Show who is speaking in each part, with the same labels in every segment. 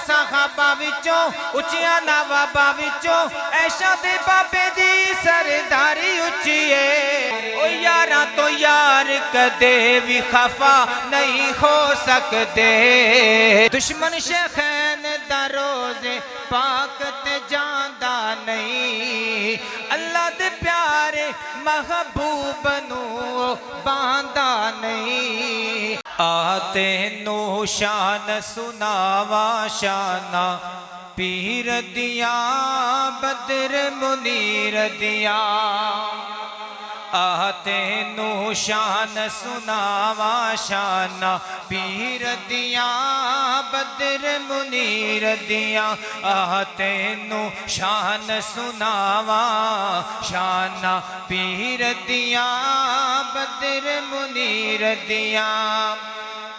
Speaker 1: صحابہ وچوں اچیاں نواباں وچوں عائشہ دے بابے دی سرداری اچھی ہے او یاراں تو یار کدے بھی خفا نہیں ہو سکتے دشمن شیخین دا روزے پاک تے جاندا نہیں اللہ دے پیارے محبوب نو باندا نہیں آتے نو شان سناوا شانہ پیر دیا بدر منیر دیا آتے نو شان سناوا شانہ پیر دیا بدر منیر دیا آتے نو شان سناوا شانہ پیر دیا بدر منیر دیا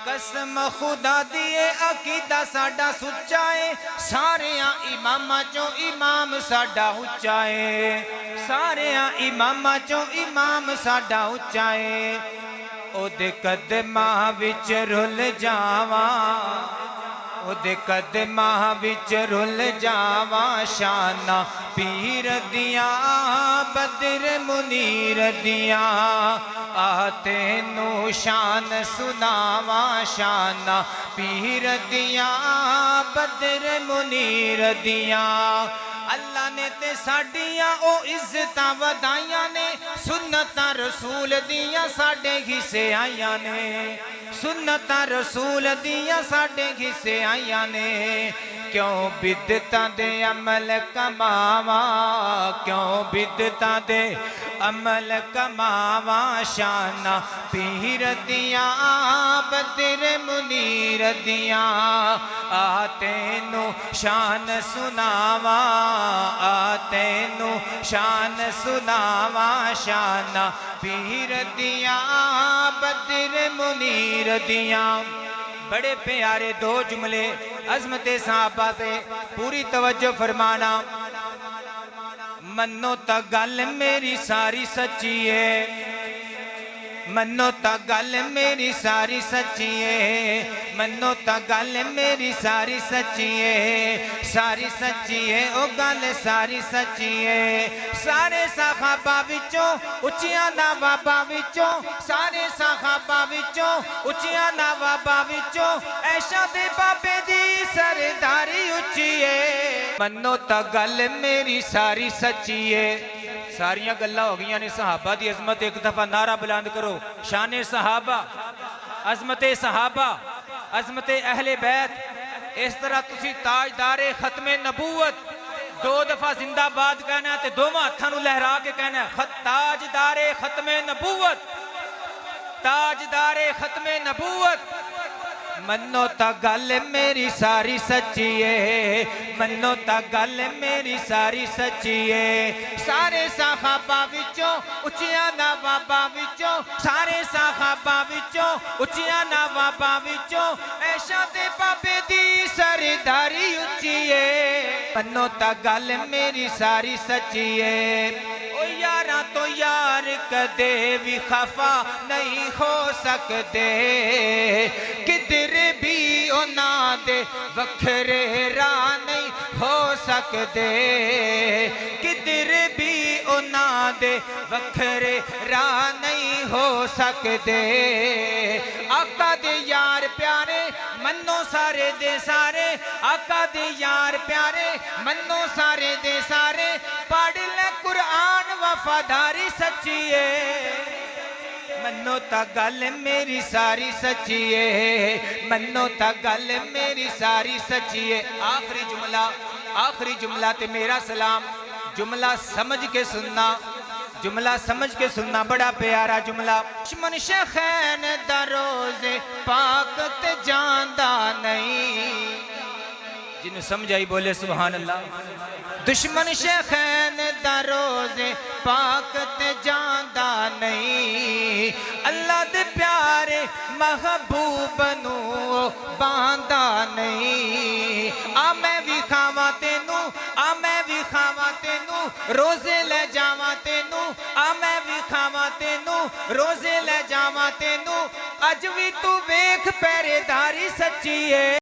Speaker 1: قسم خدا دیے عقیدہ ساڈا سچا ہے ساریاں اماماں چوں امام ساڈا اچا ہے ساریاں اماماں چوں امام ساڈا اچا ہے او دے قدماں وچ رل جاواں او دے قدماں وچ رل جاواں شانہ پیر دیا بدر منیر دیا آتے نو شان سناوا شانہ پیر دیا بدر منیر دیا اللہ نے تے ساڈیاں او عزتاں ودائیاں نے سنتاں رسول دیاں ساڈے حصے آئیاں نے سنتاں رسول دیاں ساڈے حصے آئیاں نے کیوں بدعتاں دے عمل کماواں کیوں بدعتاں دے عمل کماواں شانہ پیر دیا بدر منیر دیا آتے نو شان سناواں آتے نو شان سناواں شانہ پیر دیا بدر منیر دیا بڑے پیارے دو جملے عظمت صحابہ سے پوری توجہ فرمانا منو تا گل میری ساری سچی ہے منو تا گل میری ساری سچی ہے منو تا گل میری ساری سچی ہے او گل ساری سچی ہے سارے صحابہ وچوں اچیاں نواباں وچوں سارے صحابہ وچوں اچیاں نواباں وچوں عائشہ دے بابے دی سرداری اچھی ہے منو تا گل میری ساری سچی ہے ساریاں گلہ ہو گئیاں نے صحابہ دی عظمت ایک دفعہ نعرہ بلند کرو شان صحابہ عظمت صحابہ عظمت اہل بیت اس طرح تسی تاجدار ختم نبوت دو دفعہ زندہ باد کہنا ہے تے دوواں ہتھاں نوں لہرا کے کہنا ہے تاجدار ختم نبوت تاجدار ختم نبوت منو تا گل میری ساری سچی ہے منو تا گل میری ساری سچی ہے سارے صحابہ وچوں اچیاں نواباں وچوں سارے صحابہ وچوں اچیاں نواباں وچوں عائشہ دے بابے دی سرداری اچھی ہے منو تا گل میری ساری سچی ہے او یاراں تو یار کدے بھی خفا نہیں ہو سکتے کدھر بھی اونا دے وکھرے راہ نہیں ہو سکتے کدھر بھی اونا دے وکھرے راہ نہیں ہو سکتے آقا دے یار پیارے منو سارے دے سارے آقا دے یار پیارے منو سارے دے سارے پڑھ لے قرآن وفاداری سچی ہے منو تا گل میری ساری سچی ہے منو تا گل میری ساری سچی ہے آخری جملہ تے میرا سلام جملہ سمجھ کے سننا بڑا پیارا جملہ دشمن شیخین دا روزے پاک تے جاندا نہیں جنہوں سمجھائی بولے سبحان اللہ دشمن شیخین دا روزے پاک تے جاندا نہیں اللہ دے پیارے محبوب نو باندا نہیں آ میں بھی کھاواں تینوں آ میں بھی کھاواں تینوں روزے لے جاواں تینوں آ میں بھی کھاواں تینوں روزے لے جاواں تینوں اج بھی تو ویکھ پہرے داری سچی ہے